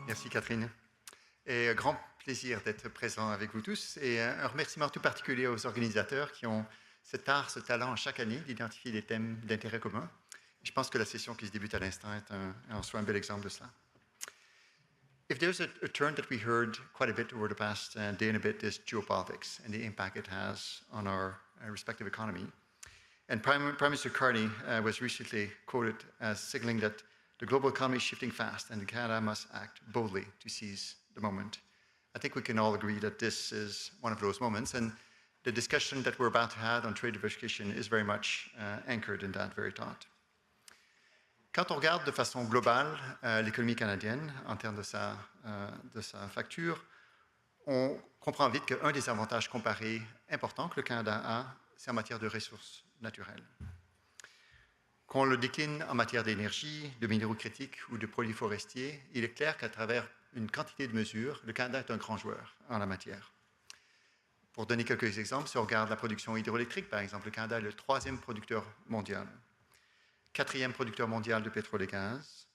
Merci Catherine. Et grand plaisir d'être présent avec vous tous. Et un remerciement tout particulier aux organisateurs qui ont cet art, ce talent chaque année d'identifier des thèmes d'intérêt commun. Je pense que la session qui se débute à l'instant est en soi un bel exemple de cela. If there's a term that we heard quite a bit over the past day and a bit is geopolitics and the impact it has on our respective economy. And Prime Minister Carney was recently quoted as signaling that the global economy is shifting fast and Canada must act boldly to seize the moment. I think we can all agree that this is one of those moments, and the discussion that we're about to have on trade diversification is very much anchored in that very thought. Quand on regarde de façon globale l'économie canadienne en termes de sa facture, on comprend vite qu'un des avantages comparés importants que le Canada a, c'est en matière de ressources naturelles. Qu'on le décline en matière d'énergie, de minéraux critiques ou de produits forestiers, il est clair qu'à travers une quantité de mesures, le Canada est un grand joueur en la matière. Pour donner quelques exemples, si on regarde la production hydroélectrique, par exemple, le Canada est le 3e producteur mondial, 4e producteur mondial de pétrole et gaz,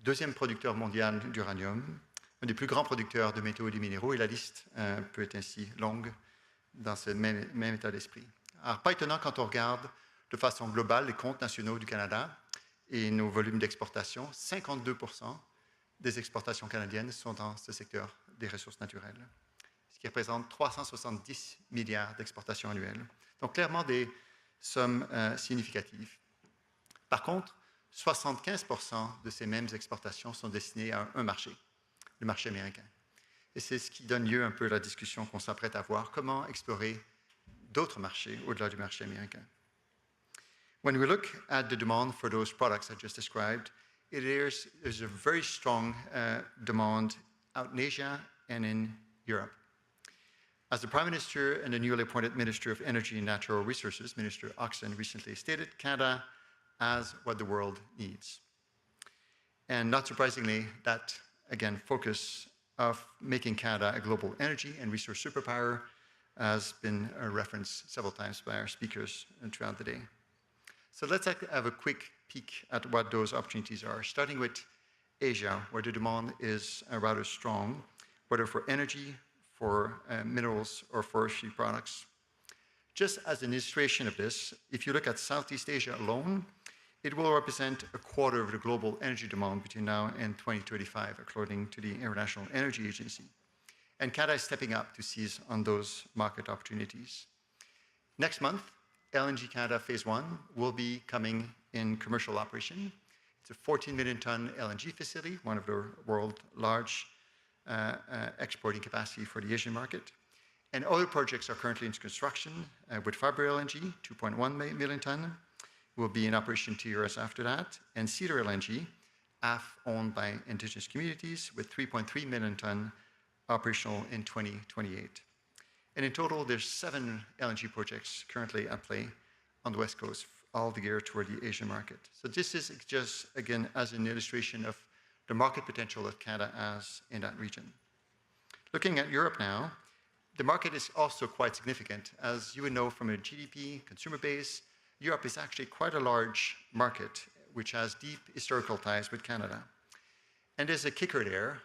2e producteur mondial d'uranium, un des plus grands producteurs de métaux et de minéraux, et la liste peut être ainsi longue dans ce même état d'esprit. Alors, pas étonnant quand on regarde de façon globale les comptes nationaux du Canada et nos volumes d'exportation, 52% des exportations canadiennes sont dans ce secteur des ressources naturelles, ce qui représente 370 milliards d'exportations annuelles. Donc, clairement, des sommes significatives. Par contre, 75% de ces mêmes exportations sont destinées à un marché, le marché américain. Et c'est ce qui donne lieu un peu à la discussion qu'on s'apprête à voir, comment explorer d'autres marchés au-delà du marché américain. When we look at the demand for those products I just described, there's a very strong demand out in Asia and in Europe. As the Prime Minister and the newly appointed Minister of Energy and Natural Resources, Minister Oxen, recently stated, Canada has what the world needs. And not surprisingly, that, again, focus of making Canada a global energy and resource superpower has been referenced several times by our speakers throughout the day. So let's have a quick peek at what those opportunities are, starting with Asia, where the demand is rather strong, whether for energy, for minerals, or forestry products. Just as an illustration of this, if you look at Southeast Asia alone, it will represent a quarter of the global energy demand between now and 2035, according to the International Energy Agency. And Canada is stepping up to seize on those market opportunities. Next month, LNG Canada Phase 1 will be coming in commercial operation. It's a 14 million ton LNG facility, one of the world's large exporting capacity for the Asian market. And other projects are currently in construction with Fiber LNG, 2.1 million ton, will be in operation 2 years after that, and Cedar LNG, half owned by Indigenous communities, with 3.3 million ton operational in 2028. And in total, there's 7 LNG projects currently at play on the West Coast, all geared toward the Asian market. So this is just, again, as an illustration of the market potential that Canada has in that region. Looking at Europe now, the market is also quite significant. As you would know from a GDP, consumer base, Europe is actually quite a large market, which has deep historical ties with Canada. And there's a kicker there,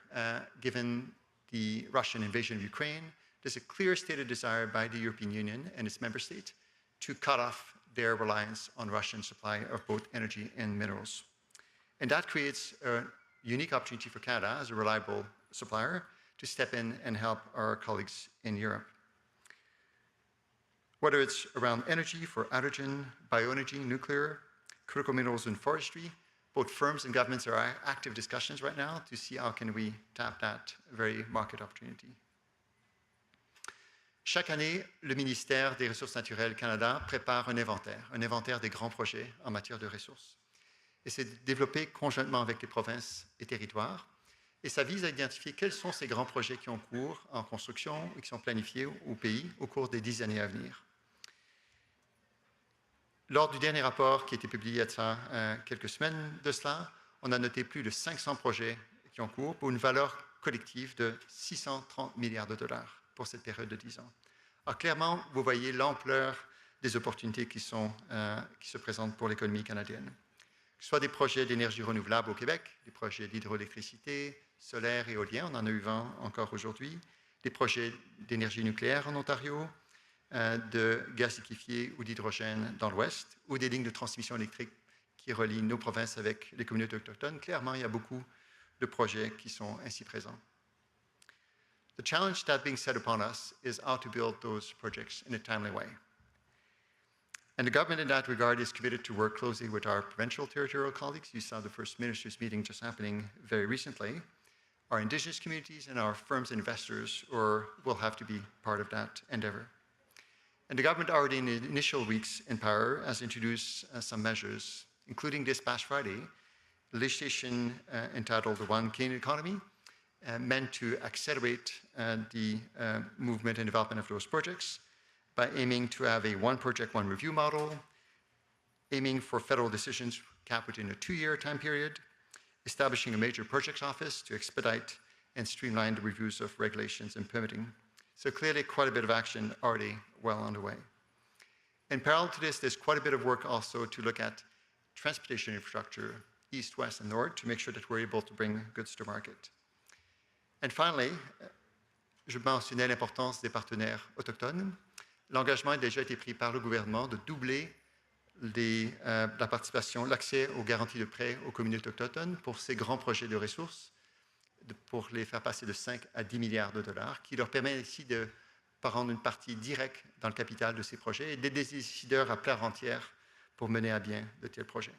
given the Russian invasion of Ukraine. There's a clear stated desire by the European Union and its member states to cut off their reliance on Russian supply of both energy and minerals. And that creates a unique opportunity for Canada as a reliable supplier to step in and help our colleagues in Europe. Whether it's around energy for hydrogen, bioenergy, nuclear, critical minerals and forestry, both firms and governments are in active discussions right now to see how can we tap that very market opportunity. Chaque année, le ministère des Ressources naturelles Canada prépare un inventaire des grands projets en matière de ressources. Et c'est développé conjointement avec les provinces et territoires. Et ça vise à identifier quels sont ces grands projets qui ont cours en construction et qui sont planifiés au pays au cours des 10 années à venir. Lors du dernier rapport qui a été publié il y a quelques semaines de cela, on a noté plus de 500 projets qui ont cours pour une valeur collective de 630 milliards de dollars pour cette période de 10 ans. Alors clairement, vous voyez l'ampleur des opportunités qui se présentent pour l'économie canadienne. Que ce soit des projets d'énergie renouvelable au Québec, des projets d'hydroélectricité, solaire et éolien, on en a eu 20 encore aujourd'hui, des projets d'énergie nucléaire en Ontario, de gaz liquéfié ou d'hydrogène dans l'Ouest, ou des lignes de transmission électrique qui relient nos provinces avec les communautés autochtones. Clairement, il y a beaucoup de projets qui sont ainsi présents. The challenge that being set upon us is how to build those projects in a timely way. And the government in that regard is committed to work closely with our provincial territorial colleagues. You saw the First Minister's meeting just happening very recently. Our Indigenous communities and our firms and investors will have to be part of that endeavor. And the government already in the initial weeks in power has introduced some measures, including this past Friday, legislation entitled the One Canadian Economy, meant to accelerate the movement and development of those projects by aiming to have a one project, one review model, aiming for federal decisions capped within a 2-year time period, establishing a major projects office to expedite and streamline the reviews of regulations and permitting. So clearly quite a bit of action already well underway. In parallel to this, there's quite a bit of work also to look at transportation infrastructure, east, west, and north, to make sure that we're able to bring goods to market. And finally, je mentionnais l'importance des partenaires autochtones. L'engagement a déjà été pris par le gouvernement de doubler la participation, l'accès aux garanties de prêts aux communautés autochtones pour ces grands projets de ressources, pour les faire passer de 5 à 10 milliards de dollars, qui leur permet ici de prendre une partie directe dans le capital de ces projets et d'aider des décideurs à part entière pour mener à bien de tels projets.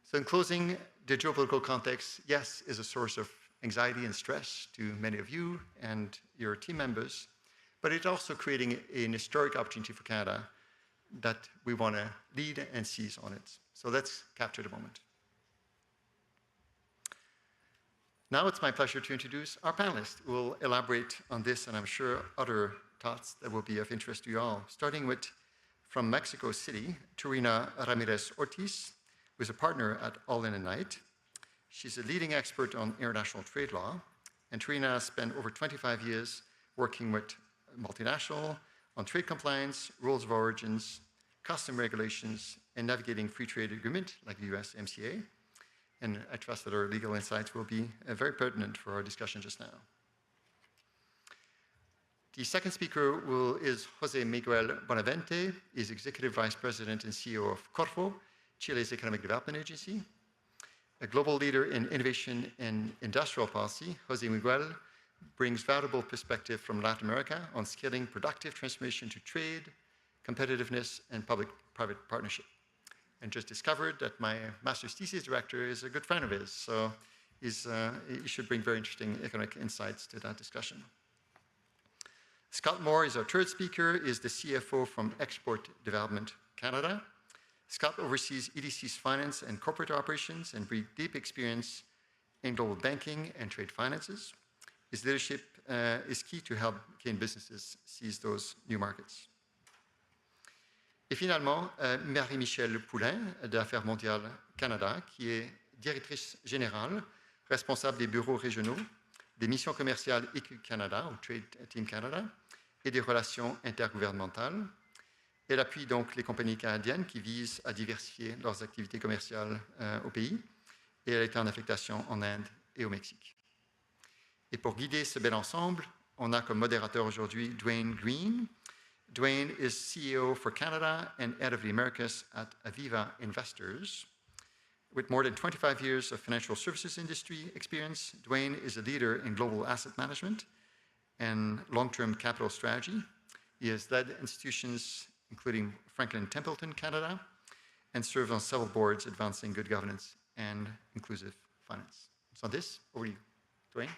So in closing, the geopolitical context, yes, is a source of anxiety and stress to many of you and your team members, but it's also creating an historic opportunity for Canada that we want to lead and seize on it. So let's capture the moment. Now it's my pleasure to introduce our panelists who will elaborate on this and I'm sure other thoughts that will be of interest to you all. Starting with, from Mexico City, Turina Ramirez Ortiz, who is a partner at All in a Night. She's a leading expert on international trade law, and Turina has spent over 25 years working with multinational on trade compliance, rules of origins, custom regulations, and navigating free trade agreement like the USMCA. And I trust that our legal insights will be very pertinent for our discussion just now. The second speaker is José Miguel Benavente. He's Executive Vice President and CEO of Corfo, Chile's economic development agency. A global leader in innovation and industrial policy, José Miguel brings valuable perspective from Latin America on scaling productive transformation to trade, competitiveness, and public-private partnership. And just discovered that my master's thesis director is a good friend of his, so he should bring very interesting economic insights to that discussion. Scott Moore is our third speaker, is the CFO from Export Development Canada. Scott oversees EDC's finance and corporate operations and brings deep experience in global banking and trade finances. His leadership is key to help Canadian businesses seize those new markets. Et finalement, Marie-Michèle Poulain d'Affaires mondiales Canada, qui est directrice générale, responsable des bureaux régionaux, des missions commerciales EQ Canada, ou Trade Team Canada, et des relations intergouvernementales. Elle appuie donc les compagnies canadiennes qui visent à diversifier leurs activités commerciales au pays, et elle est en affectation en Inde et au Mexique. Et pour guider ce bel ensemble, on a comme modérateur aujourd'hui Duane Green. Duane is CEO for Canada and head of the Americas at Aviva Investors. With more than 25 years of financial services industry experience, Duane is a leader in global asset management and long-term capital strategy. He has led institutions including Franklin Templeton Canada, and served on several boards advancing good governance and inclusive finance. So on this, over to you, Duane.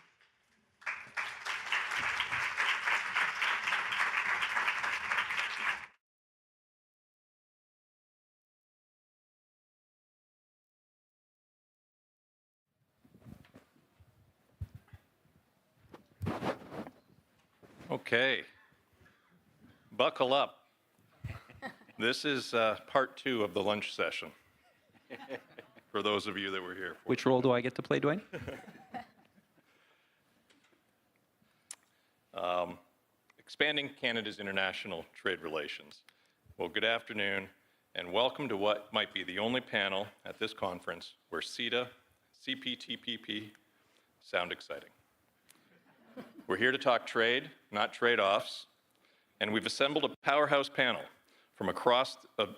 Okay, buckle up. This is part 2 of the lunch session, for those of you that were here. Which role do I get to play, Duane? Expanding Canada's international trade relations. Well, good afternoon, and welcome to what might be the only panel at this conference where CETA, CPTPP sound exciting. We're here to talk trade, not trade-offs, and we've assembled a powerhouse panel from across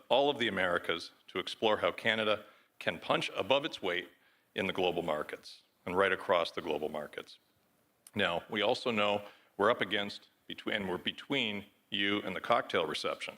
all of the Americas to explore how Canada can punch above its weight in the global markets and right across the global markets. Now, we also know we're up against we're between you and the cocktail reception.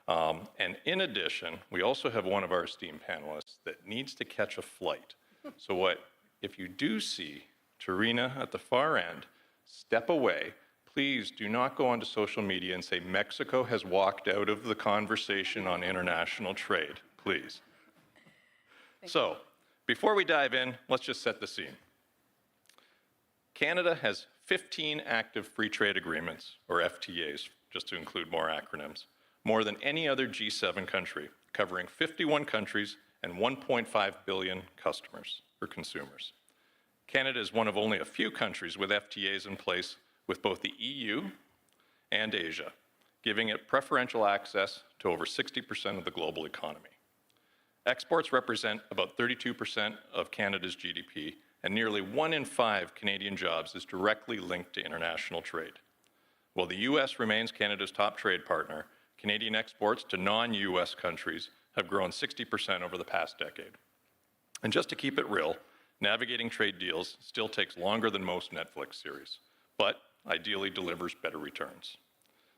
And in addition, we also have one of our esteemed panelists that needs to catch a flight. So if you do see Tarina at the far end, step away. Please do not go onto social media and say Mexico has walked out of the conversation on international trade, please. So, before we dive in, let's just set the scene. Canada has 15 active free trade agreements, or FTAs, just to include more acronyms, more than any other G7 country, covering 51 countries and 1.5 billion customers or consumers. Canada is one of only a few countries with FTAs in place with both the EU and Asia, giving it preferential access to over 60% of the global economy. Exports represent about 32% of Canada's GDP, and nearly 1 in 5 Canadian jobs is directly linked to international trade. While the US remains Canada's top trade partner, Canadian exports to non-US countries have grown 60% over the past decade. And just to keep it real, navigating trade deals still takes longer than most Netflix series, but ideally delivers better returns.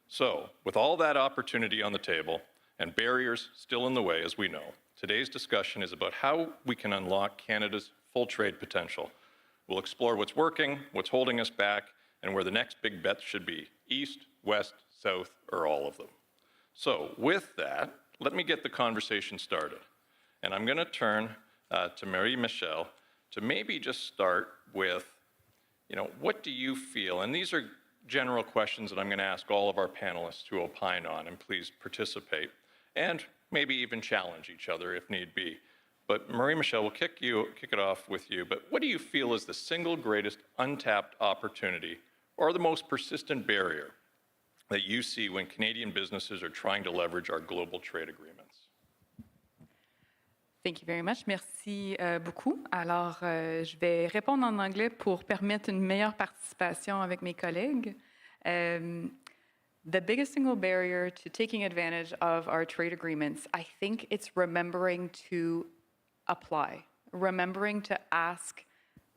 So, with all that opportunity on the table and barriers still in the way, as we know, today's discussion is about how we can unlock Canada's full trade potential. We'll explore what's working, what's holding us back, and where the next big bets should be, east, west, south, or all of them. So with that, let me get the conversation started. And I'm going to turn to Marie-Michelle to maybe just start with, what do you feel? And these are general questions that I'm going to ask all of our panelists to opine on, and please participate, and maybe even challenge each other if need be. But Marie-Michelle, we'll kick it off with you. But what do you feel is the single greatest untapped opportunity or the most persistent barrier that you see when Canadian businesses are trying to leverage our global trade agreements? Thank you very much. Merci beaucoup. Alors, je vais répondre en anglais pour permettre une meilleure participation avec mes collègues. The biggest single barrier to taking advantage of our trade agreements, I think it's remembering to apply, remembering to ask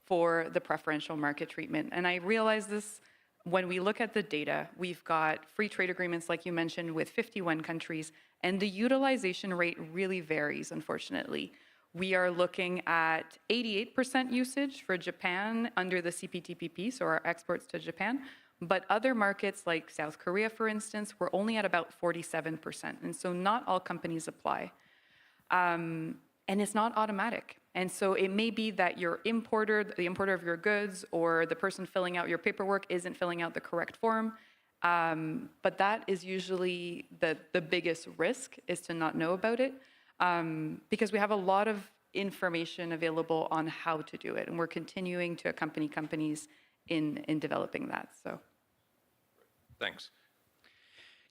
for the preferential market treatment. And I realize this when we look at the data. We've got free trade agreements, like you mentioned, with 51 countries, and the utilization rate really varies, unfortunately. We are looking at 88% usage for Japan under the CPTPP, so our exports to Japan, but other markets like South Korea, for instance, we're only at about 47%, and so not all companies apply. And it's not automatic. And so it may be that your importer, the importer of your goods, or the person filling out your paperwork isn't filling out the correct form. But that is usually the biggest risk, is to not know about it, because we have a lot of information available on how to do it. And we're continuing to accompany companies in developing that. So, thanks.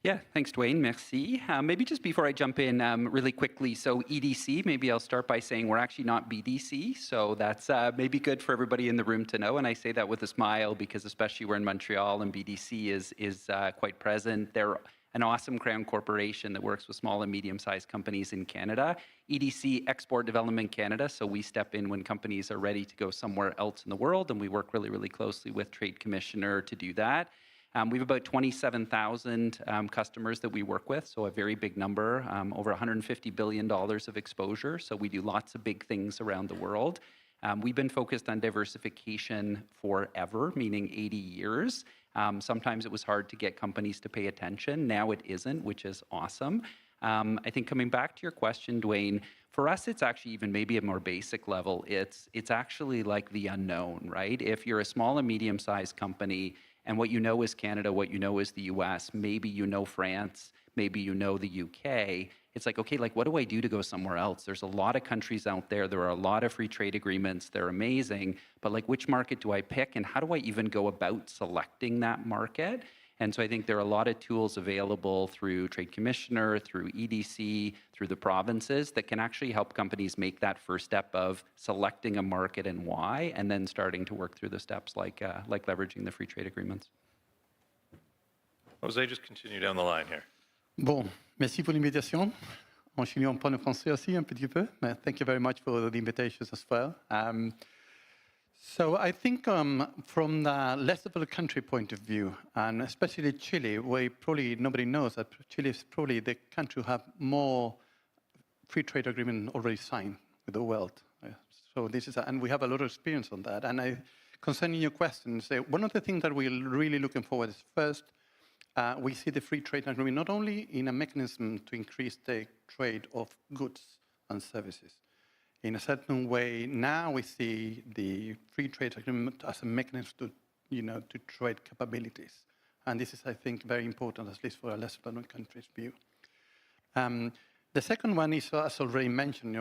Yeah, thanks, Duane. Merci. Maybe just before I jump in really quickly, so EDC, maybe I'll start by saying we're actually not BDC, so that's maybe good for everybody in the room to know, and I say that with a smile because especially we're in Montreal and BDC is quite present. They're an awesome crown corporation that works with small and medium-sized companies in Canada. EDC, Export Development Canada, so we step in when companies are ready to go somewhere else in the world, and we work really, really closely with Trade Commissioner to do that. We have about 27,000 customers that we work with, so a very big number, over $150 billion of exposure. So we do lots of big things around the world. We've been focused on diversification forever, meaning 80 years. Sometimes it was hard to get companies to pay attention. Now it isn't, which is awesome. I think coming back to your question, Duane, for us, it's actually even maybe a more basic level. It's actually like the unknown, right? If you're a small and medium-sized company, and what you know is Canada, what you know is the US, maybe you know France, maybe you know the UK. It's like, okay, like what do I do to go somewhere else? There's a lot of countries out there. There are a lot of free trade agreements. They're amazing. But like, which market do I pick? And how do I even go about selecting that market? And so I think there are a lot of tools available through Trade Commissioner, through EDC, through the provinces that can actually help companies make that first step of selecting a market and why, and then starting to work through the steps like leveraging the free trade agreements. Jose, just continue down the line here. Bon, merci pour l'invitation. En chilien, on parle français aussi un petit peu, but thank you very much for the invitations as well. So I think from the less developed country point of view, and especially Chile, where probably nobody knows that Chile is probably the country who have more free trade agreement already signed with the world. So this is, and we have a lot of experience on that. And concerning your questions, one of the things that we're really looking forward is first, we see the free trade agreement not only in a mechanism to increase the trade of goods and services. In a certain way, now we see the free trade agreement as a mechanism to, to trade capabilities. And this is, I think, very important, at least for a less developed country's view. The second one is, as already mentioned,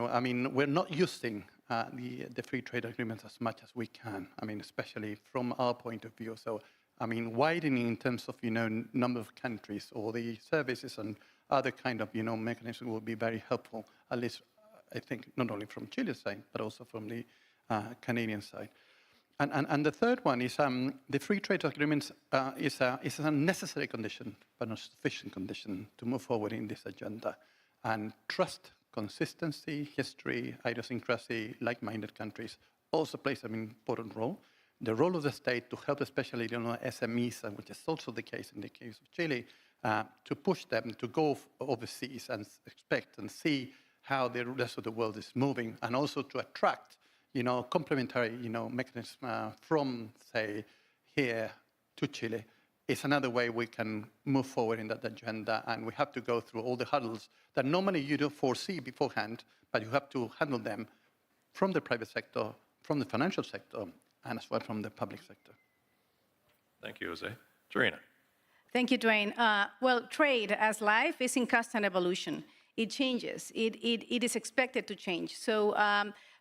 we're not using the free trade agreements as much as we can. Especially from our point of view. So, widening in terms of, number of countries or the services and other kind of, mechanisms will be very helpful, at least I think not only from Chile's side, but also from the Canadian side. And the third one is the free trade agreements is a necessary condition, but not sufficient condition to move forward in this agenda. And trust, consistency, history, idiosyncrasy, like-minded countries also plays an important role. The role of the state to help especially SMEs, which is also the case in the case of Chile, to push them to go overseas and expect and see how the rest of the world is moving, and also to attract, complementary, mechanisms from, say, here to Chile. It's another way we can move forward in that agenda, and we have to go through all the hurdles that normally you don't foresee beforehand, but you have to handle them from the private sector, from the financial sector, and as well from the public sector. Thank you, Jose. Serena. Thank you, Duane. Well, trade as life is in constant evolution. It changes. It is expected to change. So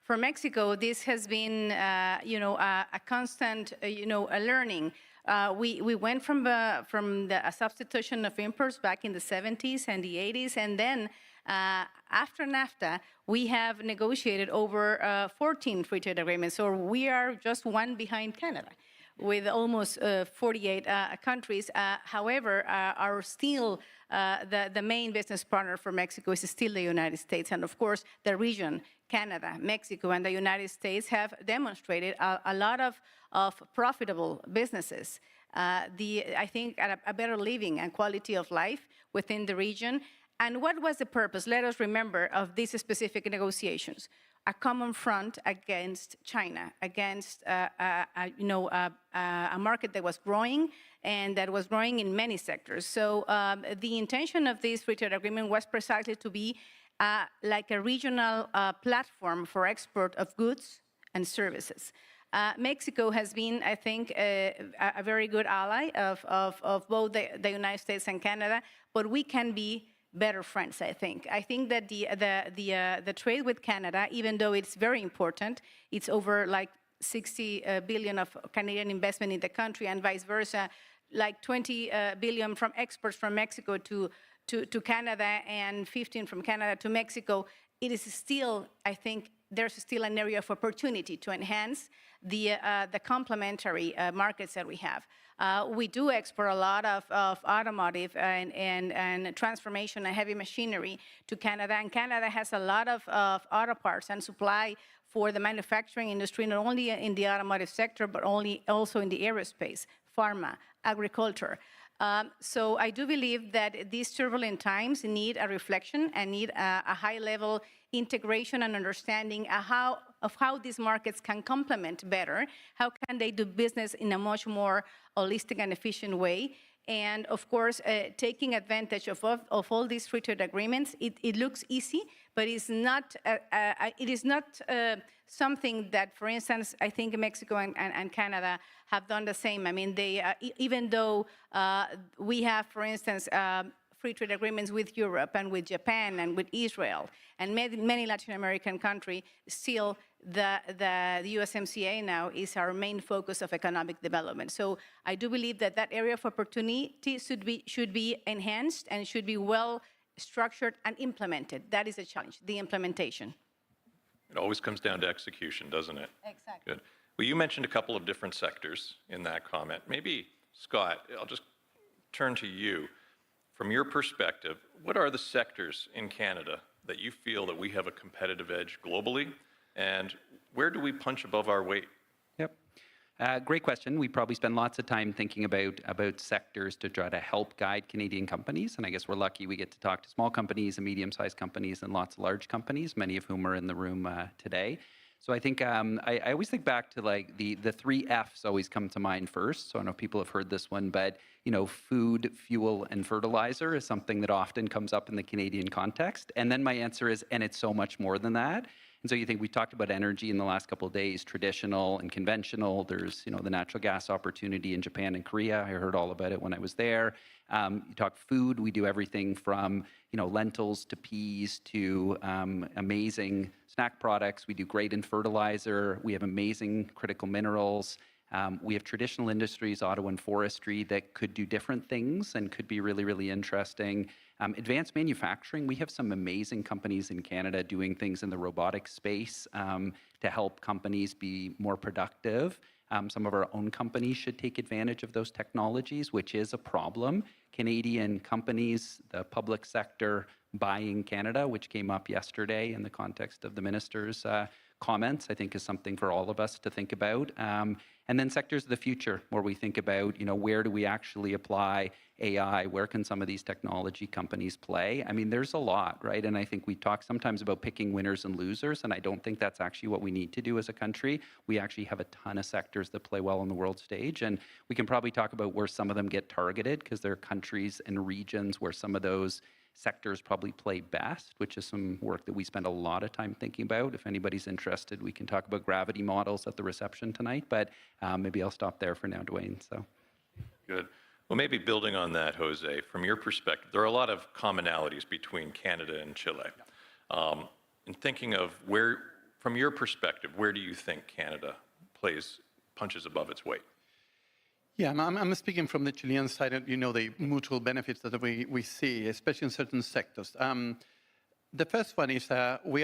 for Mexico, this has been, a constant, a learning. We went from a substitution of imports back in the 70s and the 80s, and then after NAFTA, we have negotiated over 14 free trade agreements. So we are just one behind Canada, with almost 48 countries. However, the main business partner for Mexico is still the United States. And of course, the region, Canada, Mexico, and the United States have demonstrated a lot of profitable businesses. I think a better living and quality of life within the region. And what was the purpose, let us remember, of these specific negotiations? A common front against China, against a market that was growing and that was growing in many sectors. So the intention of this free trade agreement was precisely to be like a regional platform for export of goods and services. Mexico has been, I think, a very good ally of both the United States and Canada, but we can be better friends, I think. I think that the trade with Canada, even though it's very important, it's over like 60 billion of Canadian investment in the country, and vice versa, like 20 billion from exports from Mexico to Canada and 15 from Canada to Mexico. It is still, I think, there's still an area of opportunity to enhance the complementary markets that we have. We do export a lot of automotive and transformation and heavy machinery to Canada, and Canada has a lot of auto parts and supply for the manufacturing industry, not only in the automotive sector, but also in the aerospace, pharma, agriculture. So I do believe that these turbulent times need a reflection and need a high-level integration and understanding of how these markets can complement better, how can they do business in a much more holistic and efficient way. And of course, taking advantage of all these free trade agreements, it looks easy, but it is not something that, for instance, I think Mexico and Canada have done the same. I mean, they even though we have, for instance, free trade agreements with Europe and with Japan and with Israel and many Latin American countries, still the USMCA now is our main focus of economic development. So I do believe that that area of opportunity should be enhanced and should be well structured and implemented. That is a challenge, the implementation. It always comes down to execution, doesn't it? Exactly. Good. Well, you mentioned a couple of different sectors in that comment. Maybe, Scott, I'll just turn to you. From your perspective, what are the sectors in Canada that you feel that we have a competitive edge globally, and where do we punch above our weight? Yep. Great question. We probably spend lots of time thinking about sectors to try to help guide Canadian companies. And I guess we're lucky we get to talk to small companies and medium-sized companies and lots of large companies, many of whom are in the room today. So I think I always think back to like the three F's always come to mind first. So I know people have heard this one, but food, fuel, and fertilizer is something that often comes up in the Canadian context. And then my answer is, and it's so much more than that. And so you think we talked about energy in the last couple of days, traditional and conventional. There's, the natural gas opportunity in Japan and Korea. I heard all about it when I was there. You talk food. We do everything from, lentils to peas to amazing snack products. We do great in fertilizer. We have amazing critical minerals. We have traditional industries, auto and forestry, that could do different things and could be really, really interesting. Advanced manufacturing, we have some amazing companies in Canada doing things in the robotics space to help companies be more productive. Some of our own companies should take advantage of those technologies, which is a problem. Canadian companies, the public sector buying Canada, which came up yesterday in the context of the minister's comments, I think is something for all of us to think about. And then sectors of the future, where we think about, where do we actually apply AI? Where can some of these technology companies play? I mean, there's a lot, right? And I think we talk sometimes about picking winners and losers, and I don't think that's actually what we need to do as a country. We actually have a ton of sectors that play well on the world stage, and we can probably talk about where some of them get targeted, because there are countries and regions where some of those sectors probably play best, which is some work that we spend a lot of time thinking about. If anybody's interested, we can talk about gravity models at the reception tonight, but maybe I'll stop there for now, Duane. So. Good. Well, maybe building on that, Jose, from your perspective, there are a lot of commonalities between Canada and Chile. And thinking of from your perspective, where do you think Canada punches above its weight? Yeah, I'm speaking from the Chilean side, the mutual benefits that we see, especially in certain sectors. The first one is we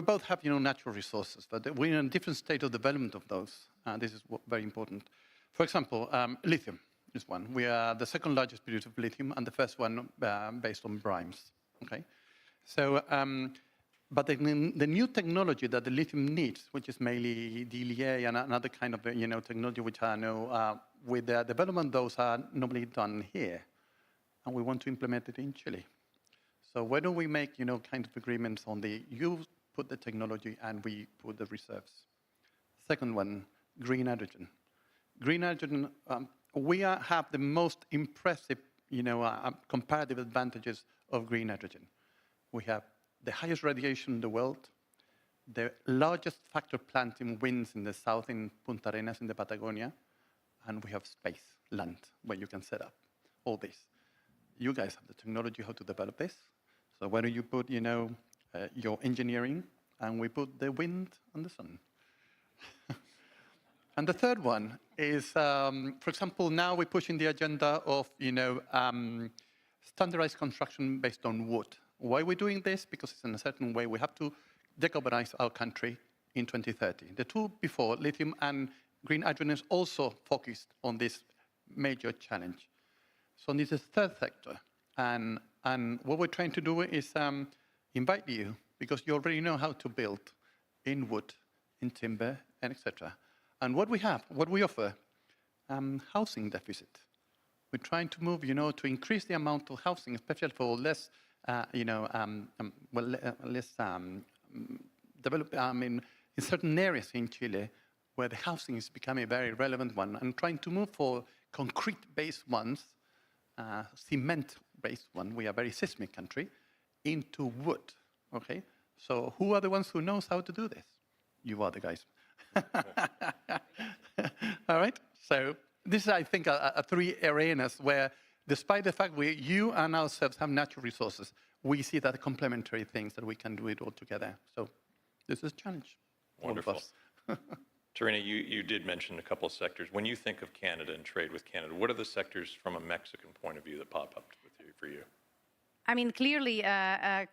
both have, natural resources, but we're in a different state of development of those. This is very important. For example, lithium is one. We are the second largest producer of lithium and the first one based on brines, okay? So, but the new technology that the lithium needs, which is mainly DLE and another kind of, technology which I know with the development, those are normally done here. And we want to implement it in Chile. So why don't we make, kind of agreements on you put the technology and we put the reserves. Second one, green hydrogen. Green hydrogen, we have the most impressive, comparative advantages of green hydrogen. We have the highest radiation in the world, the largest factor plant in winds in the south in Punta Arenas in the Patagonia, and we have space, land, where you can set up all this. You guys have the technology how to develop this. So why don't you put, your engineering, and we put the wind and the sun. And the third one is, for example, now we're pushing the agenda of, standardized construction based on wood. Why are we doing this? Because it's in a certain way we have to decarbonize our country in 2030. The two before, lithium and green hydrogen, is also focused on this major challenge. So this is the third sector. And what we're trying to do is invite you, because you already know how to build in wood, in timber, and etc. And what we offer, housing deficit. We're trying to move, to increase the amount of housing, especially for less, less developed, in certain areas in Chile, where the housing is becoming a very relevant one, and trying to move for concrete-based ones, cement-based one. We are a very seismic country, into wood. Okay, so who are the ones who knows how to do this? You are the guys. All right. So this is, I think, three arenas where despite the fact you and ourselves have natural resources, we see that complementary things that we can do it all together. So this is a challenge. Wonderful. Tarina, you did mention a couple of sectors. When you think of Canada and trade with Canada, what are the sectors from a Mexican point of view that pop up for you? I mean, clearly,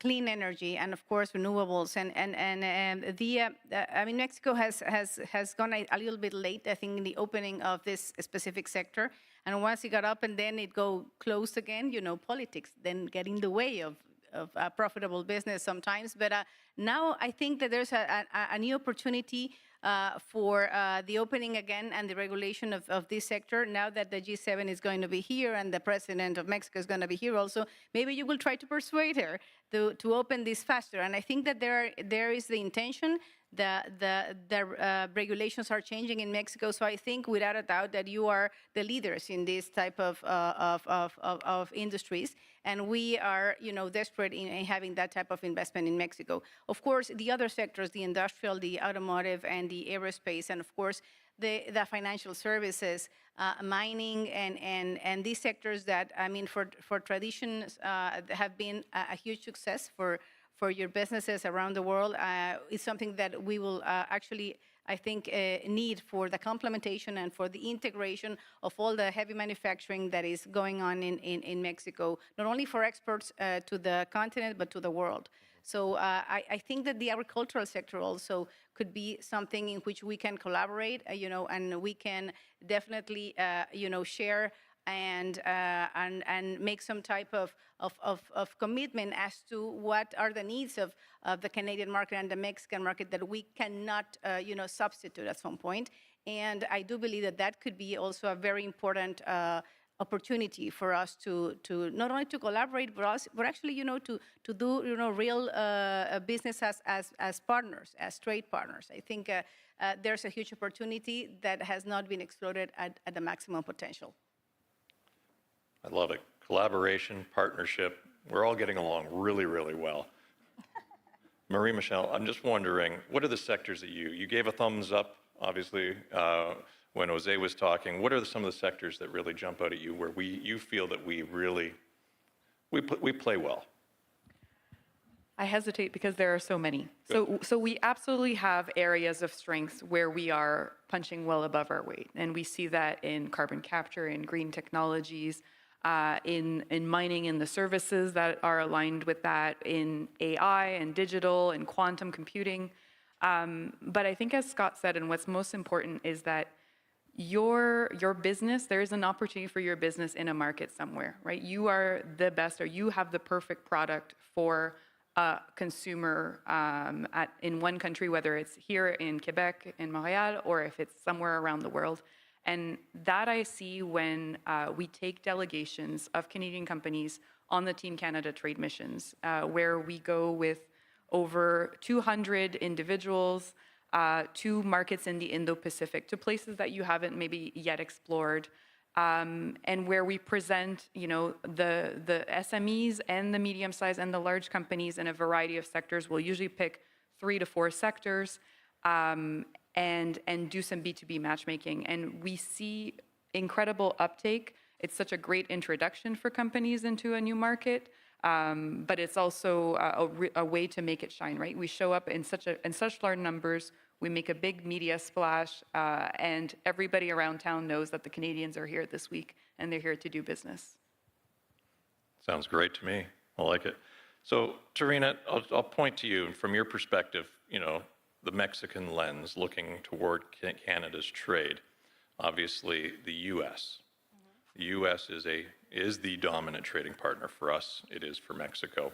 clean energy and, of course, renewables. I mean, Mexico has gone a little bit late, I think, in the opening of this specific sector. And once it got up and then it go closed again, politics then get in the way of profitable business sometimes. But now I think that there's a new opportunity for the opening again and the regulation of this sector. Now that the G7 is going to be here and the president of Mexico is going to be here also, maybe you will try to persuade her to open this faster. And I think that there is the intention. The regulations are changing in Mexico, so I think without a doubt that you are the leaders in this type of industries, and we are desperate in having that type of investment in Mexico. Of course, the other sectors, the industrial, the automotive, and the aerospace, and of course the financial services, mining, and these sectors that, I mean, for traditions have been a huge success for your businesses around the world, is something that we will actually, I think, need for the complementation and for the integration of all the heavy manufacturing that is going on in Mexico, not only for exports to the continent, but to the world. So I think that the agricultural sector also could be something in which we can collaborate, and we can definitely, share and make some type of commitment as to what are the needs of the Canadian market and the Mexican market that we cannot, substitute at some point. And I do believe that could be also a very important opportunity for us to not only to collaborate, but actually, to do, real business as partners, as trade partners. I think there's a huge opportunity that has not been exploited at the maximum potential. I love it. Collaboration, partnership, we're all getting along really, really well. Marie-Michelle, I'm just wondering, what are the sectors that you gave a thumbs up, obviously, when Jose was talking. What are some of the sectors that really jump out at you where you feel that we play well? I hesitate because there are so many. So we absolutely have areas of strength where we are punching well above our weight. And we see that in carbon capture, in green technologies, in mining, in the services that are aligned with that, in AI and digital and quantum computing. But I think, as Scott said, and what's most important is that your business, there is an opportunity for your business in a market somewhere, right? You are the best, or you have the perfect product for a consumer in one country, whether it's here in Quebec, in Montréal, or if it's somewhere around the world. And that I see when we take delegations of Canadian companies on the Team Canada trade missions, where we go with over 200 individuals to markets in the Indo-Pacific, to places that you haven't maybe yet explored, and where we present, the SMEs and the medium-sized and the large companies in a variety of sectors. We'll usually pick 3 to 4 sectors, and do some B2B matchmaking. And we see incredible uptake. It's such a great introduction for companies into a new market, but it's also a way to make it shine, right? We show up in such large numbers, we make a big media splash, and everybody around town knows that the Canadians are here this week, and they're here to do business. Sounds great to me. I like it. So, Tarina, I'll point to you, from your perspective, the Mexican lens looking toward Canada's trade. Obviously, the U.S. The U.S. is the dominant trading partner for us. It is for Mexico.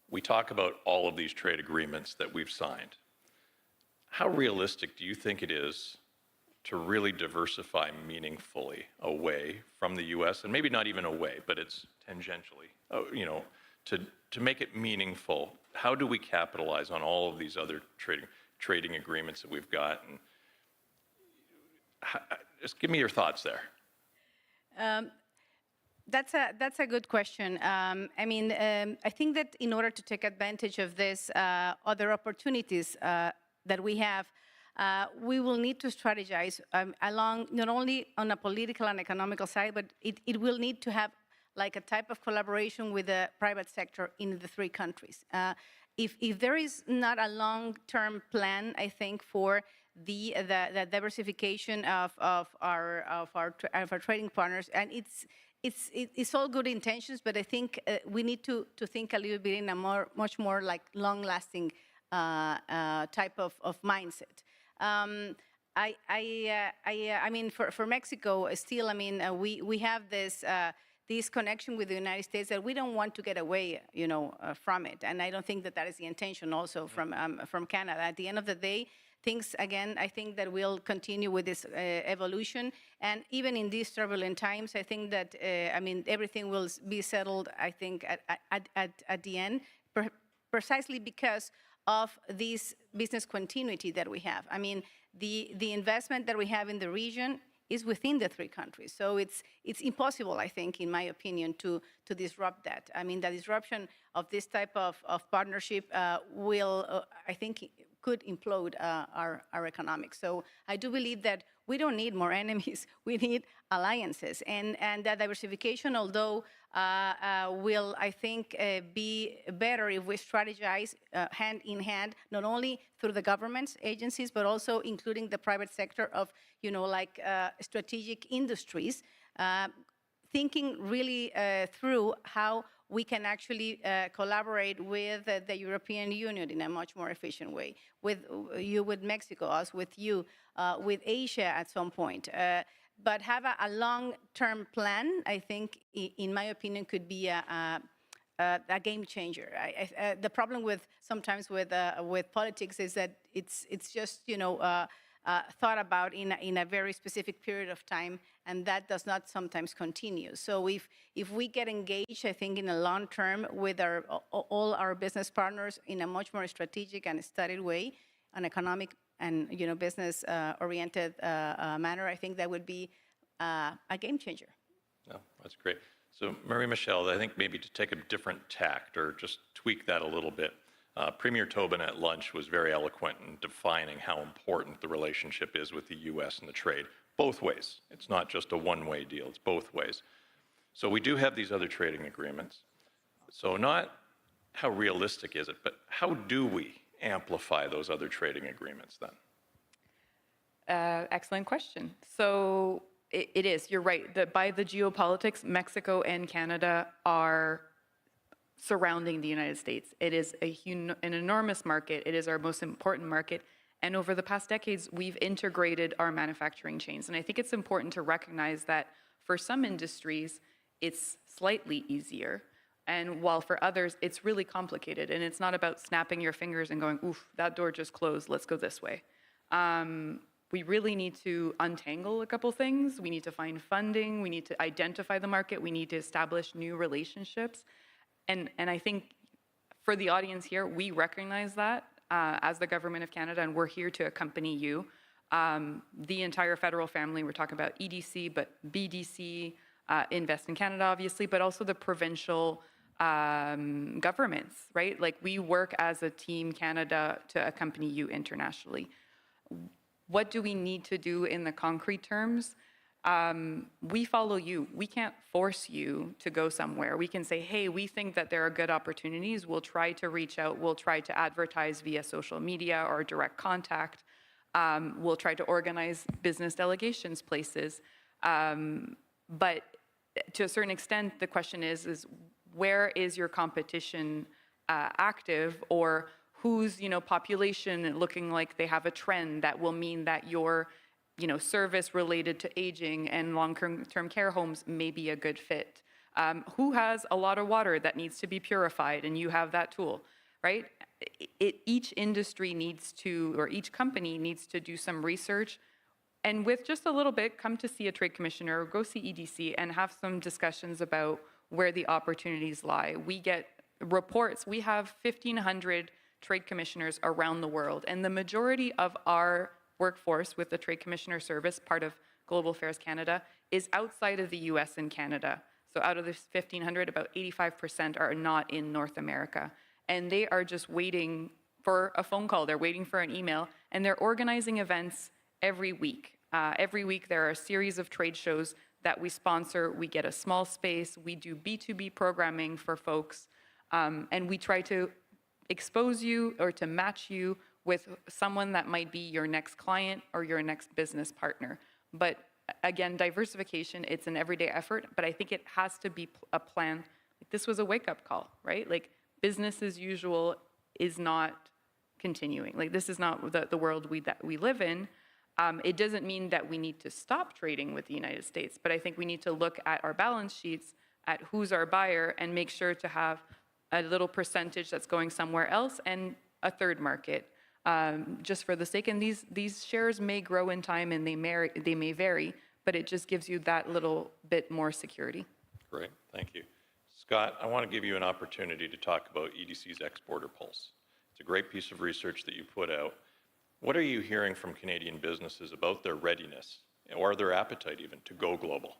We talk about all of these trade agreements that we've signed. How realistic do you think it is to really diversify meaningfully away from the U.S., and maybe not even away, but it's tangentially, to make it meaningful? How do we capitalize on all of these other trading agreements that we've got? And just give me your thoughts there. That's a good question. I think that in order to take advantage of this other opportunities that we have, we will need to strategize along not only on a political and economical side, but it will need to have like a type of collaboration with the private sector in the three countries. If there is not a long-term plan, I think, for the diversification of our trading partners, and it's all good intentions, but I think we need to think a little bit in a much more like long-lasting type of mindset. I mean, for Mexico, still, I mean, we have this connection with the United States that we don't want to get away, from it, and I don't think that is the intention also from Canada. At the end of the day, things again, I think that we'll continue with this evolution, and even in these turbulent times, I think that I mean everything will be settled. I think at the end, precisely because of this business continuity that we have. I mean, the investment that we have in the region is within the three countries. So it's impossible, I think, in my opinion, to disrupt that. I mean, the disruption of this type of partnership will, I think, could implode our economics. So I do believe that we don't need more enemies. We need alliances. And that diversification, although will, I think, be better if we strategize hand in hand, not only through the government's agencies, but also including the private sector of, like strategic industries, thinking really through how we can actually collaborate with the European Union in a much more efficient way, with you, with Mexico, us, with you, with Asia at some point. But have a long-term plan, I think, in my opinion, could be a game changer. The problem sometimes with politics is that it's just, thought about in a very specific period of time, and that does not sometimes continue. So if we get engaged, I think in a long term with all our business partners in a much more strategic and studied way, an economic and business oriented manner, I think that would be a game changer. No, that's great. So Marie-Michelle, I think maybe to take a different tact or just tweak that a little bit. Premier Tobin at lunch was very eloquent in defining how important the relationship is with the U.S. and the trade, both ways. It's not just a one-way deal, it's both ways. So we do have these other trading agreements. So not how realistic is it, but how do we amplify those other trading agreements then? Excellent question. So it is, you're right, that by the geopolitics, Mexico and Canada are surrounding the United States. It is an enormous market. It is our most important market. And over the past decades, we've integrated our manufacturing chains. And I think it's important to recognize that for some industries, it's slightly easier. And while for others, it's really complicated. And it's not about snapping your fingers and going, oof, that door just closed, let's go this way. We really need to untangle a couple things. We need to find funding. We need to identify the market. We need to establish new relationships. And I think for the audience here, we recognize that as the Government of Canada, and we're here to accompany you. The entire federal family, we're talking about EDC, but BDC, Invest in Canada, obviously, but also the provincial governments, right? Like we work as a team Canada to accompany you internationally. What do we need to do in the concrete terms? We follow you. We can't force you to go somewhere. We can say, hey, we think that there are good opportunities. We'll try to reach out. We'll try to advertise via social media or direct contact. We'll try to organize business delegations places. But to a certain extent, the question is where is your competition active, or whose population looking like they have a trend that will mean that your service related to aging and long-term care homes may be a good fit. Who has a lot of water that needs to be purified and you have that tool, right? Each industry needs to, or each company needs to do some research, and with just a little bit, come to see a trade commissioner or go see EDC and have some discussions about where the opportunities lie. We get reports. We have 1,500 trade commissioners around the world, and the majority of our workforce with the Trade Commissioner Service, part of Global Affairs Canada, is outside of the US and Canada. So out of this 1,500, about 85% are not in North America. And they are just waiting for a phone call, they're waiting for an email, and they're organizing events every week. Every week there are a series of trade shows that we sponsor. We get a small space. We do B2B programming for folks, and we try to expose you or to match you with someone that might be your next client or your next business partner. But again, diversification, it's an everyday effort, but I think it has to be a plan. This was a wake-up call, right? Like, business as usual is not continuing. Like, this is not the world that we live in. It doesn't mean that we need to stop trading with the United States, but I think we need to look at our balance sheets, at who's our buyer, and make sure to have a little percentage that's going somewhere else and a third market, just for the sake. And these shares may grow in time and they may vary, but it just gives you that little bit more security. Great, thank you. Scott, I want to give you an opportunity to talk about EDC's Exporter Pulse. It's a great piece of research that you put out. What are you hearing from Canadian businesses about their readiness or their appetite even to go global?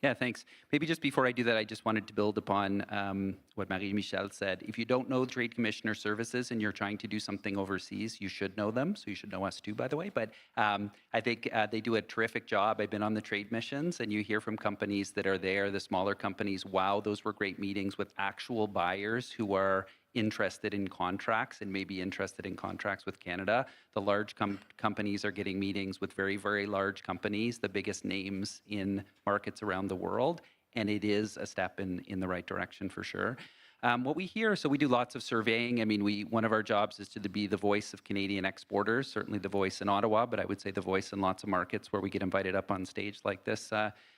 Yeah, thanks. Maybe just before I do that, I just wanted to build upon what Marie-Michel said. If you don't know Trade Commissioner Services and you're trying to do something overseas, you should know them. So you should know us too, by the way. But I think they do a terrific job. I've been on the trade missions, and you hear from companies that are there, the smaller companies, wow, those were great meetings with actual buyers who are interested in contracts and maybe interested in contracts with Canada. The large companies are getting meetings with very, very large companies, the biggest names in markets around the world, and it is a step in the right direction for sure. What we hear, so we do lots of surveying. I mean, one of our jobs is to be the voice of Canadian exporters, certainly the voice in Ottawa, but I would say the voice in lots of markets where we get invited up on stage like this,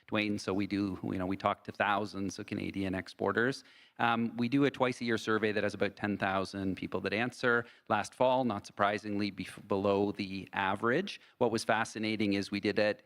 Duane. So we talk to thousands of Canadian exporters. We do a twice-a-year survey that has about 10,000 people that answer. Last fall, not surprisingly, below the average. What was fascinating is we did it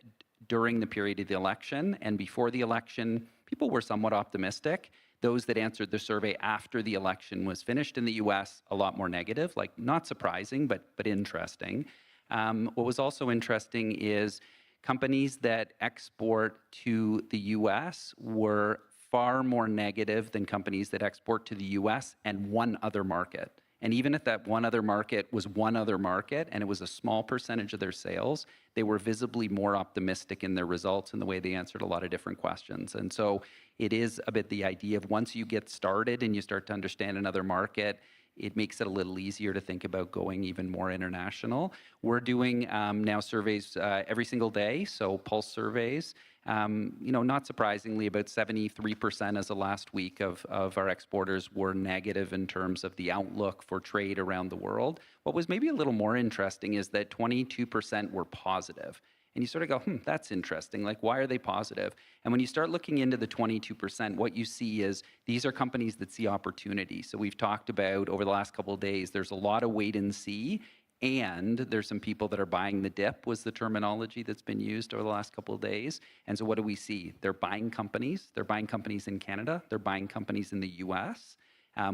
during the period of the election, and before the election, people were somewhat optimistic. Those that answered the survey after the election was finished in the US, a lot more negative, like not surprising, but interesting. What was also interesting is companies that export to the US were far more negative than companies that export to the US and one other market. And even if that one other market was one other market and it was a small percentage of their sales, they were visibly more optimistic in their results and the way they answered a lot of different questions. And so it is a bit the idea of once you get started and you start to understand another market, it makes it a little easier to think about going even more international. We're doing now surveys every single day, so pulse surveys. Not surprisingly, about 73% as of last week of our exporters were negative in terms of the outlook for trade around the world. What was maybe a little more interesting is that 22% were positive. And you sort of go, that's interesting. Like, why are they positive? And when you start looking into the 22%, what you see is these are companies that see opportunity. So we've talked about over the last couple of days, there's a lot of wait and see. And there's some people that are buying the dip was the terminology that's been used over the last couple of days. And so what do we see? They're buying companies. They're buying companies in Canada. They're buying companies in the US.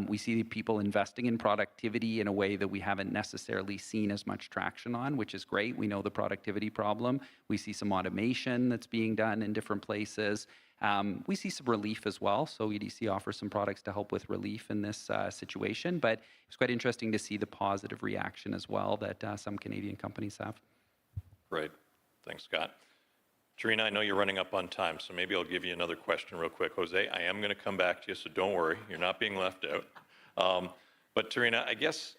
We see people investing in productivity in a way that we haven't necessarily seen as much traction on, which is great. We know the productivity problem. We see some automation that's being done in different places. We see some relief as well. So EDC offers some products to help with relief in this situation. But it's quite interesting to see the positive reaction as well that some Canadian companies have. Great. Thanks, Scott. Tarina, I know you're running up on time, so maybe I'll give you another question real quick. Jose, I am going to come back to you, so don't worry. You're not being left out. But Tarina, I guess,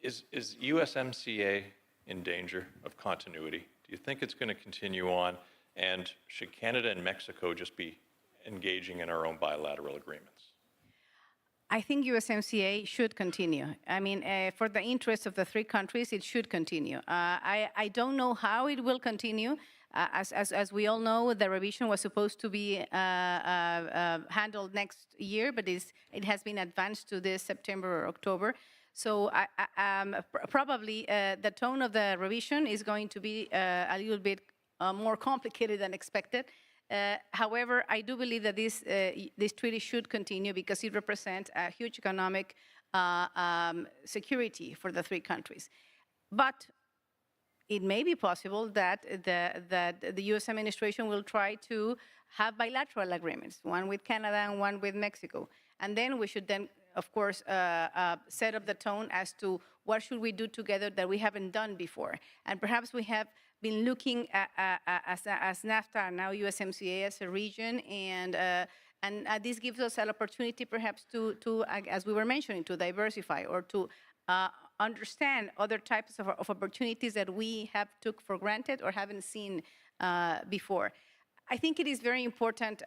is USMCA in danger of continuity? Do you think it's going to continue on? And should Canada and Mexico just be engaging in our own bilateral agreements? I think USMCA should continue. I mean, for the interest of the three countries, it should continue. I don't know how it will continue. As we all know, the revision was supposed to be handled next year, but it has been advanced to this September or October. So probably the tone of the revision is going to be a little bit more complicated than expected. However, I do believe that this treaty should continue because it represents a huge economic security for the three countries. But it may be possible that the U.S. administration will try to have bilateral agreements, one with Canada and one with Mexico. And then we should then of course, set up the tone as to what should we do together that we haven't done before. And perhaps we have been looking at as NAFTA, now USMCA as a region, and this gives us an opportunity perhaps to, as we were mentioning, to diversify or to understand other types of opportunities that we have took for granted or haven't seen before. I think it is very important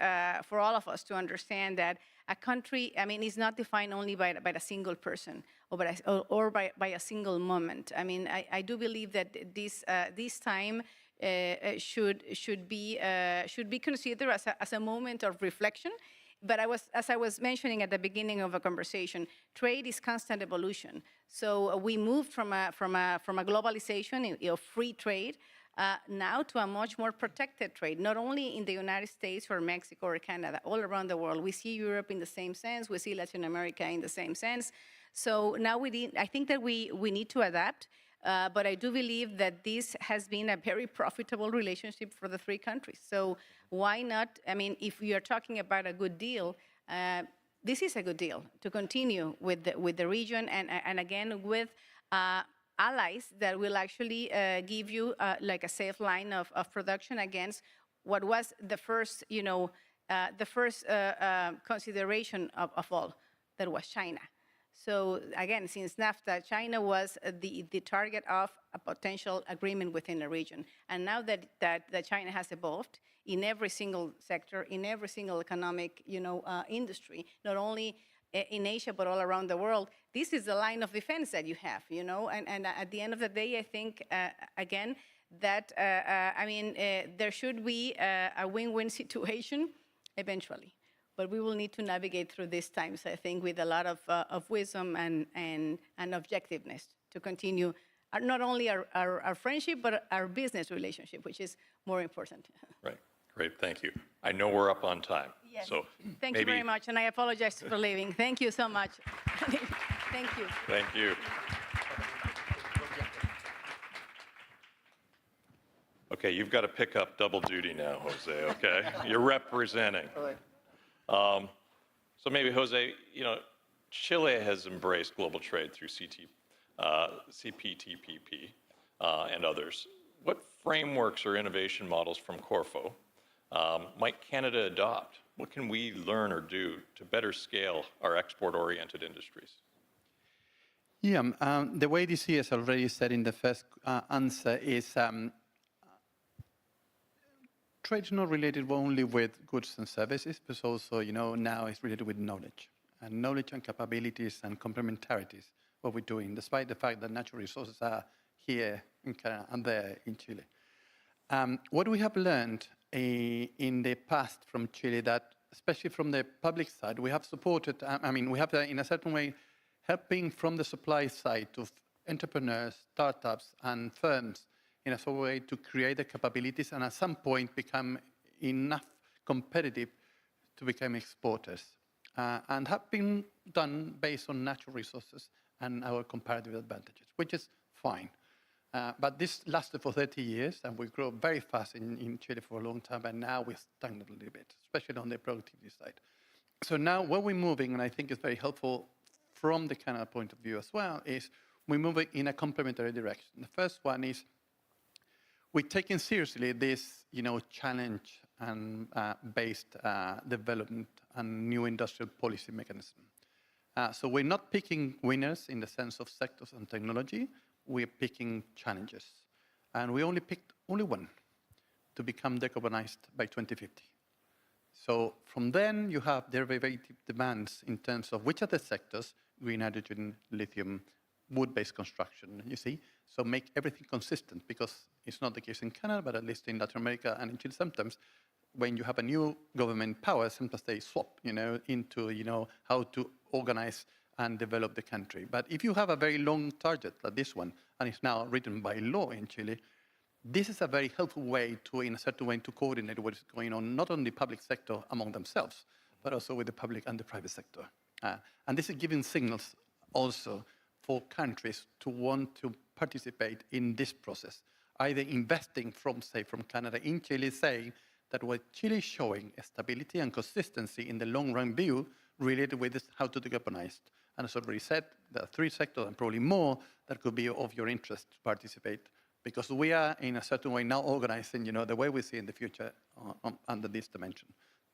for all of us to understand that a country, I mean, is not defined only by a single person or by a single moment. I mean, I do believe that this time should be considered as a moment of reflection. But as I was mentioning at the beginning of a conversation, trade is constant evolution. So we moved from a globalization of free trade now to a much more protected trade, not only in the United States or Mexico or Canada, all around the world. We see Europe in the same sense. We see Latin America in the same sense. So now I think that we need to adapt. But I do believe that this has been a very profitable relationship for the three countries. So why not? I mean, if we are talking about a good deal, this is a good deal to continue with the region and again with allies that will actually give you like a safe line of production against what was the first, consideration of all, that was China. So again, since NAFTA, China was the target of a potential agreement within the region. And now that China has evolved in every single sector, in every single economic, industry, not only in Asia, but all around the world, this is the line of defense that you have, and at the end of the day, I think, again, that, there should be a win-win situation eventually. But we will need to navigate through these times, I think, with a lot of wisdom and objectiveness to continue not only our friendship, but our business relationship, which is more important. Right. Great. Thank you. I know we're up on time. Yes. So Thank you very much, and I apologize for leaving. Thank you so much. Thank you. Thank you. Okay, you've got to pick up double duty now, Jose, okay? You're representing. So maybe, Jose, Chile has embraced global trade through CPTPP and others. What frameworks or innovation models from Corfo might Canada adopt? What can we learn or do to better scale our export-oriented industries? Yeah, the way DC has already said in the first answer is trade is not related only with goods and services, but also, now it's related with knowledge and capabilities and complementarities, what we're doing, despite the fact that natural resources are here in Canada and there in Chile. What we have learned in the past from Chile, that especially from the public side, we have supported, we have in a certain way helping from the supply side to entrepreneurs, startups, and firms in a sort of way to create the capabilities and at some point become enough competitive to become exporters. And have been done based on natural resources and our comparative advantages, which is fine. But this lasted for 30 years, and we grew very fast in Chile for a long time, and now we're stagnant a little bit, especially on the productivity side. So now where we're moving, and I think it's very helpful from the Canada point of view as well, is we're moving in a complementary direction. The first one is we're taking seriously this, challenge and based development and new industrial policy mechanism. So we're not picking winners in the sense of sectors and technology. We're picking challenges, and we only picked one to become decarbonized by 2050. So from then you have derivative demands in terms of which are the sectors: green hydrogen, lithium, wood-based construction, you see? So make everything consistent, because it's not the case in Canada, but at least in Latin America and in Chile sometimes, when you have a new government power, sometimes they swap, into, how to organize and develop the country. But if you have a very long target like this one, and it's now written by law in Chile, this is a very helpful way to, in a certain way, to coordinate what is going on, not only the public sector among themselves, but also with the public and the private sector. And this is giving signals also for countries to want to participate in this process, either investing from Canada in Chile, saying that what Chile is showing is stability and consistency in the long-run view related with this, how to decarbonize. And as already said, there are 3 sectors and probably more that could be of your interest to participate, because we are in a certain way now organizing, the way we see in the future under this dimension.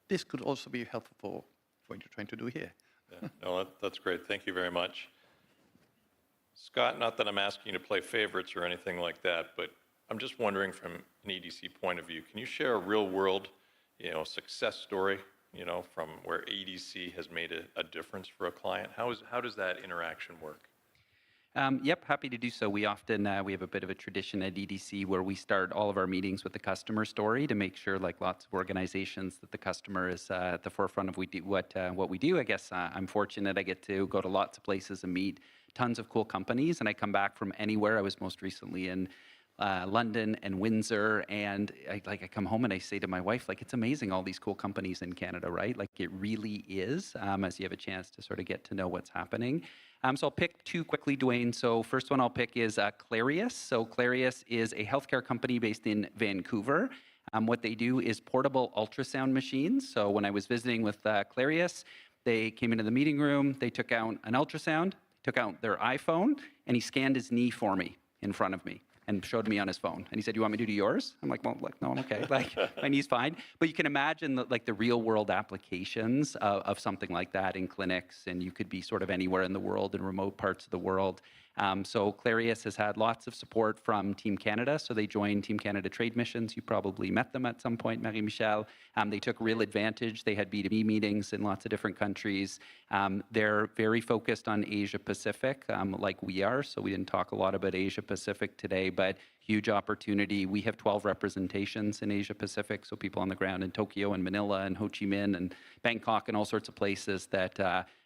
This could also be helpful for what you're trying to do here. Yeah. No, that's great. Thank you very much. Scott, not that I'm asking you to play favorites or anything like that, but I'm just wondering from an EDC point of view, can you share a real world, success story, from where EDC has made a difference for a client? How does that interaction work? Yep, happy to do so. We often, we have a bit of a tradition at EDC where we start all of our meetings with the customer story to make sure, like lots of organizations, that the customer is at the forefront of what we do. I guess I'm fortunate I get to go to lots of places and meet tons of cool companies, and I come back from anywhere. I was most recently in London and Windsor, and I come home and I say to my wife, it's amazing all these cool companies in Canada, right? It really is, as you have a chance to sort of get to know what's happening. So I'll pick 2 quickly, Duane. So first one I'll pick is Clarius. So Clarius is a healthcare company based in Vancouver. What they do is portable ultrasound machines. So when I was visiting with Clarius, they came into the meeting room, they took out an ultrasound, took out their iPhone, and he scanned his knee for me in front of me and showed me on his phone. And he said, "You want me to do yours?" I'm like, "Well, no, I'm okay. My knee's fine." But you can imagine the real world applications of something like that in clinics, and you could be sort of anywhere in the world, in remote parts of the world. So Clarius has had lots of support from Team Canada. So they joined Team Canada trade missions. You probably met them at some point, Marie-Michel. They took real advantage. They had B2B meetings in lots of different countries. They're very focused on Asia Pacific, like we are. So we didn't talk a lot about Asia Pacific today, but huge opportunity. We have 12 representations in Asia Pacific, so people on the ground in Tokyo and Manila and Ho Chi Minh and Bangkok and all sorts of places that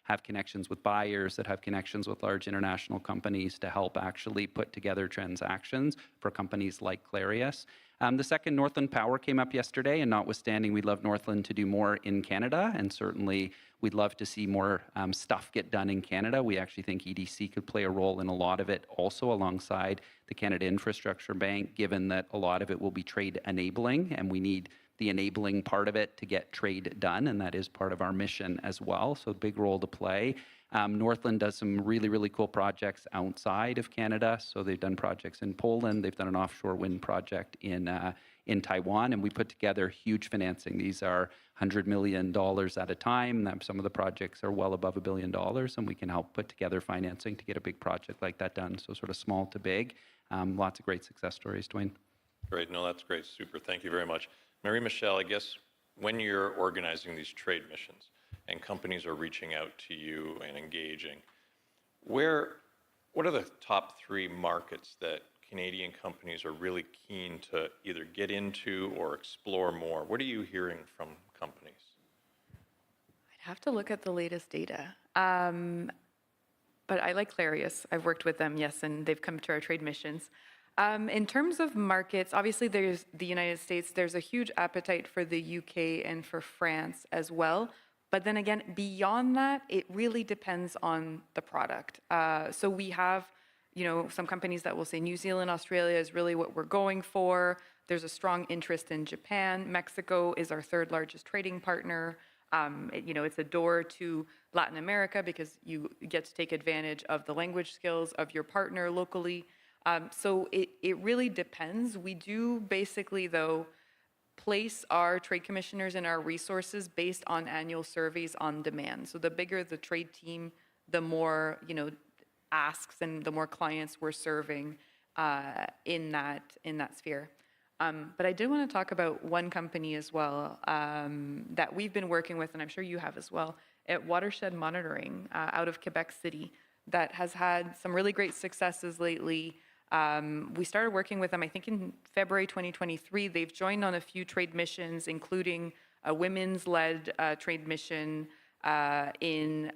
have connections with buyers, that have connections with large international companies to help actually put together transactions for companies like Clarius. The second, Northland Power, came up yesterday, and notwithstanding we'd love Northland to do more in Canada, and certainly we'd love to see more stuff get done in Canada. We actually think EDC could play a role in a lot of it also alongside the Canada Infrastructure Bank, given that a lot of it will be trade enabling, and we need the enabling part of it to get trade done, and that is part of our mission as well, so big role to play. Northland does some really, really cool projects outside of Canada, so they've done projects in Poland, they've done an offshore wind project in Taiwan, and we put together huge financing. These are $100 million at a time. Some of the projects are well above $1 billion, and we can help put together financing to get a big project like that done, so sort of small to big. Lots of great success stories, Duane. Great, no, that's great, super, thank you very much. Marie-Michel, I guess when you're organizing these trade missions and companies are reaching out to you and engaging, what are the top 3 markets that Canadian companies are really keen to either get into or explore more? What are you hearing from companies? I'd have to look at the latest data. But I like Clarius. I've worked with them, yes, and they've come to our trade missions. In terms of markets, obviously there's the United States. There's a huge appetite for the UK and for France as well. But then again, beyond that, it really depends on the product. So we have, some companies that will say New Zealand, Australia is really what we're going for. There's a strong interest in Japan. Mexico is our 3rd largest trading partner. It's a door to Latin America because you get to take advantage of the language skills of your partner locally. So it really depends. We do basically, though, place our trade commissioners and our resources based on annual surveys on demand. So the bigger the trade team, the more, asks and the more clients we're serving in that sphere. But I did want to talk about one company as well that we've been working with, and I'm sure you have as well, at Watershed Monitoring out of Quebec City, that has had some really great successes lately. We started working with them, I think, in February 2023. They've joined on a few trade missions, including a women's-led trade mission in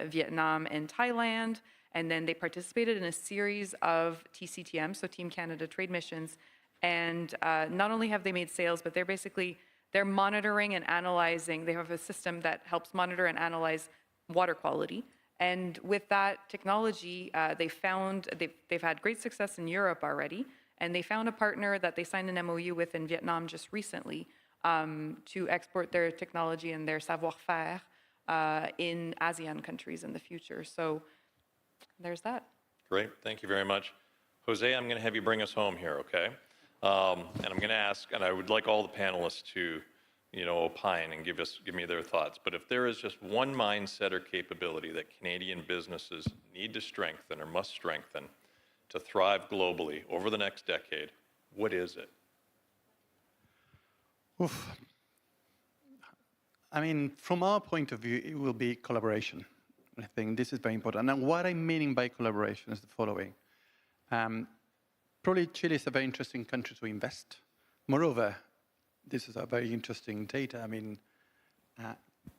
Vietnam and Thailand. And then they participated in a series of TCTM, so Team Canada trade missions. And not only have they made sales, but they're monitoring and analyzing. They have a system that helps monitor and analyze water quality. And with that technology, they've had great success in Europe already, and they found a partner that they signed an MOU with in Vietnam just recently to export their technology and their savoir-faire in ASEAN countries in the future. So there's that. Great, thank you very much. Jose, I'm going to have you bring us home here, okay? And I'm going to ask, and I would like all the panelists to, opine and give me their thoughts. But if there is just one mindset or capability that Canadian businesses need to strengthen or must strengthen to thrive globally over the next decade, what is it? Oof. I mean, from our point of view, it will be collaboration. I think this is very important. And what I'm meaning by collaboration is the following. Probably Chile is a very interesting country to invest. Moreover, this is a very interesting data. I mean,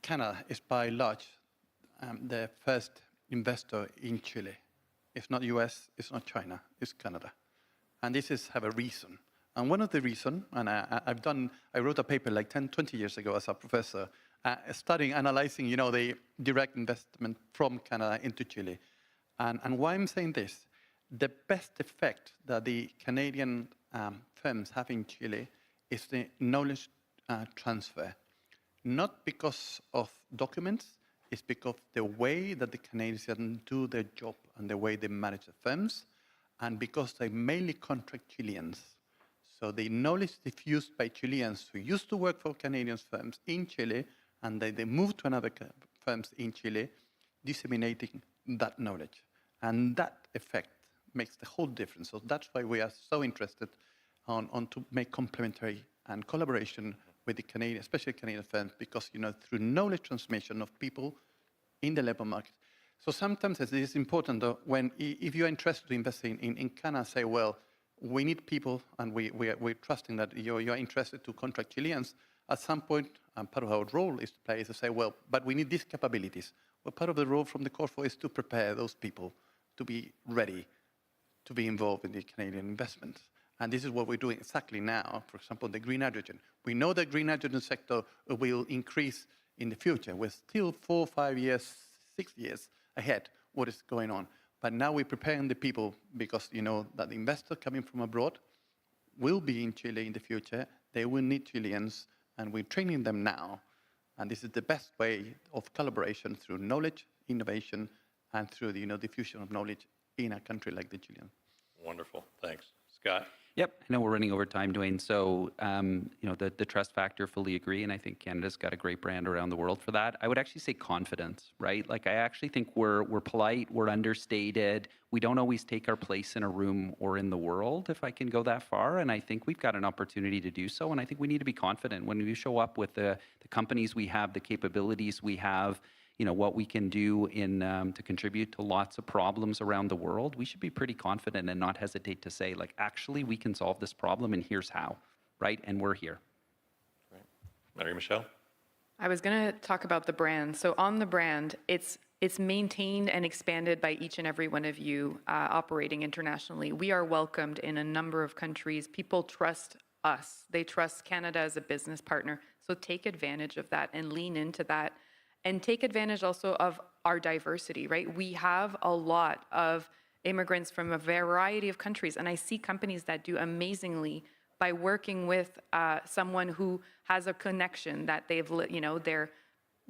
Canada is by large the first investor in Chile. It's not US, it's not China, it's Canada. And this have a reason. And one of the reasons, and I wrote a paper like 10, 20 years ago as a professor, studying, analyzing, the direct investment from Canada into Chile. And why I'm saying this, the best effect that the Canadian firms have in Chile is the knowledge transfer. Not because of documents, it's because the way that the Canadians do their job and the way they manage the firms, and because they mainly contract Chileans. So the knowledge diffused by Chileans who used to work for Canadian firms in Chile, and they move to another firms in Chile, disseminating that knowledge. And that effect makes the whole difference. So that's why we are so interested on to make complementary and collaboration with the Canadian, especially Canadian firms, because through knowledge transmission of people in the labor market. So sometimes it is important when if you're interested to invest in Canada, say, well, we need people, and we're trusting that you're interested to contract Chileans. At some point, part of our role is to play is to say, well, but we need these capabilities. Well, part of the role from the Corfo is to prepare those people to be ready to be involved in the Canadian investments. And this is what we're doing exactly now. For example, the green hydrogen. We know the green hydrogen sector will increase in the future. We're still 4, 5 years, 6 years ahead what is going on. But now we're preparing the people because that the investor coming from abroad will be in Chile in the future. They will need Chileans, and we're training them now. And this is the best way of collaboration through knowledge, innovation, and through the diffusion of knowledge in a country like the Chilean. Wonderful, thanks. Scott? Yep, I know we're running over time, Duane. So, the trust factor, fully agree. And I think Canada's got a great brand around the world for that. I would actually say confidence, right? Like, I actually think we're polite, we're understated. We don't always take our place in a room or in the world, if I can go that far. And I think we've got an opportunity to do so. And I think we need to be confident when we show up with the companies we have, the capabilities we have, what we can do to contribute to lots of problems around the world. We should be pretty confident and not hesitate to say, like, actually, we can solve this problem, and here's how, right? And we're here. Right. Marie-Michelle? I was going to talk about the brand. So on the brand, it's maintained and expanded by each and every one of you operating internationally. We are welcomed in a number of countries. People trust us. They trust Canada as a business partner. So take advantage of that and lean into that. And take advantage also of our diversity, right? We have a lot of immigrants from a variety of countries, and I see companies that do amazingly by working with someone who has a connection that they've,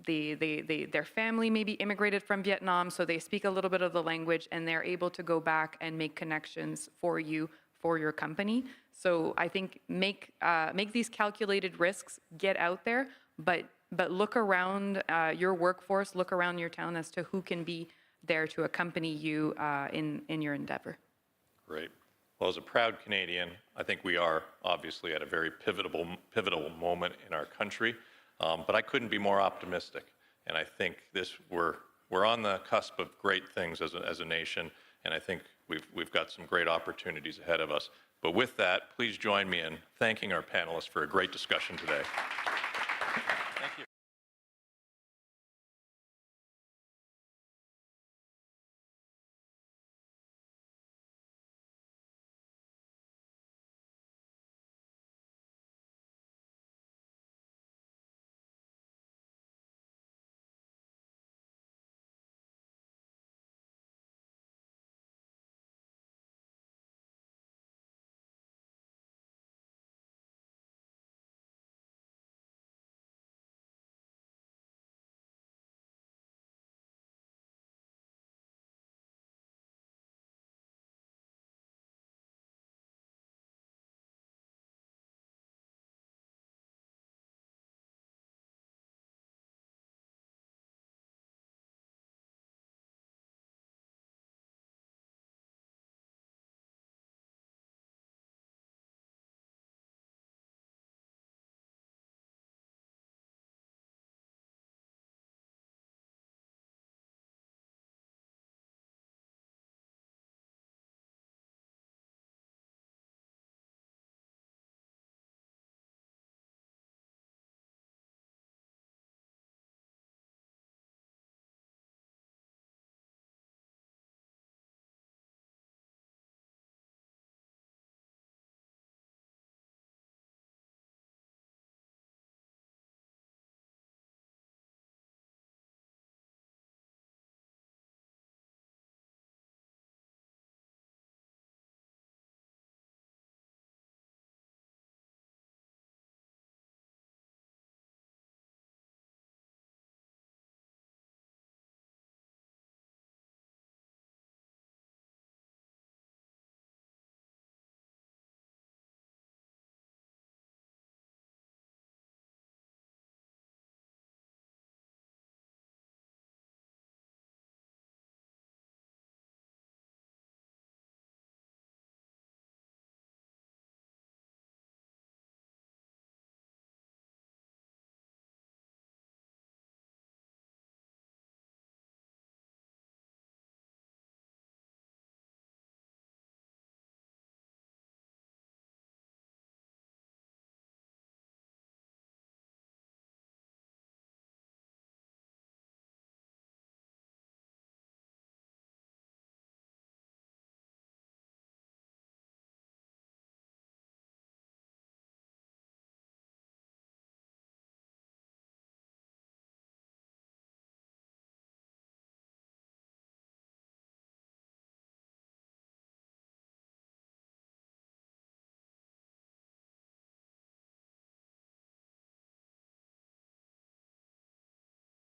their family maybe immigrated from Vietnam, so they speak a little bit of the language, and they're able to go back and make connections for you, for your company. So I think make these calculated risks, get out there, but look around your workforce, look around your town as to who can be there to accompany you in your endeavor. Great. Well, as a proud Canadian, I think we are obviously at a very pivotal moment in our country, but I couldn't be more optimistic. And I think we're on the cusp of great things as a nation, and I think we've got some great opportunities ahead of us. But with that, please join me in thanking our panelists for a great discussion today. Thank you.